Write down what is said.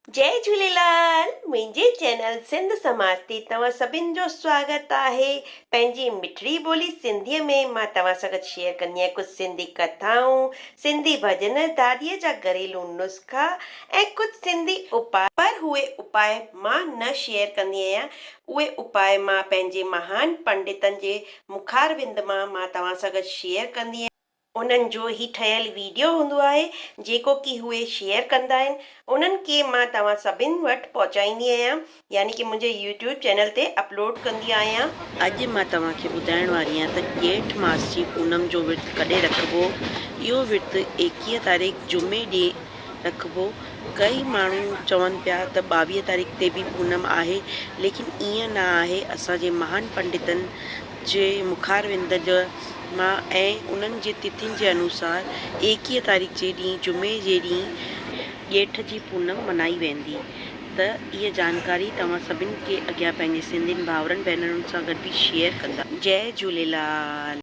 जय झूलेलाल। मुंहिंजे चैनल सिंध समाज ते तव्हां सभिनि जो स्वागत आहे। पंहिंजी मिठड़ी ॿोली सिंधीअ में मां तव्हां सां गॾु शेयर कंदी आहियां कुझु सिंधी कथाऊं, सिंधी भॼन, दादीअ जा घरेलू नुस्खा ऐं कुझु सिंधी उपाय। पर उहे उपाय मां न शेयर कंदी आहियां। उहे उपाय मां पंहिंजे महान पंडितनि जे मुखारबिंद मां तव्हां सां गॾु शेयर कंदी आहियां। उन्हनि जो ही ठहियल वीडियो हूंदो आहे जेको कि उहे शेयर कंदा आहिनि। उन्हनि खे मां तव्हां सभिनि वटि पहुचाईंदी आहियां, यानी कि मुंहिंजे यूट्यूब चैनल ते अपलोड कंदी आहियां। अॼु मां तव्हांखे ॿुधाइण वारी आहियां त ॼेठ मास जी पूनम जो विर्तु कॾहिं रखिबो। इहो विर्तु 21 तारीख़ जुमे ॾींहुं रखिबो। कई माण्हू चवनि पिया त 22 तारीख़ ते बि पूनम आहे, लेकिन ईअं न आहे। असांजे महान पंडितनि जे मुखारबिंद जो मां ऐं उन्हनि जे तिथियुनि जे अनुसार 21 तारीख़ जे ॾींहुं जुमे जे ॾींहुं ॼेठ जी पूनम मल्हाई वेंदी। त इहा जानकारी तव्हां सभिनि खे अॻियां पंहिंजे सिंधियुनि भाउरनि भेनरुनि सां गॾु बि शेयर कंदा। जय झूलेलाल।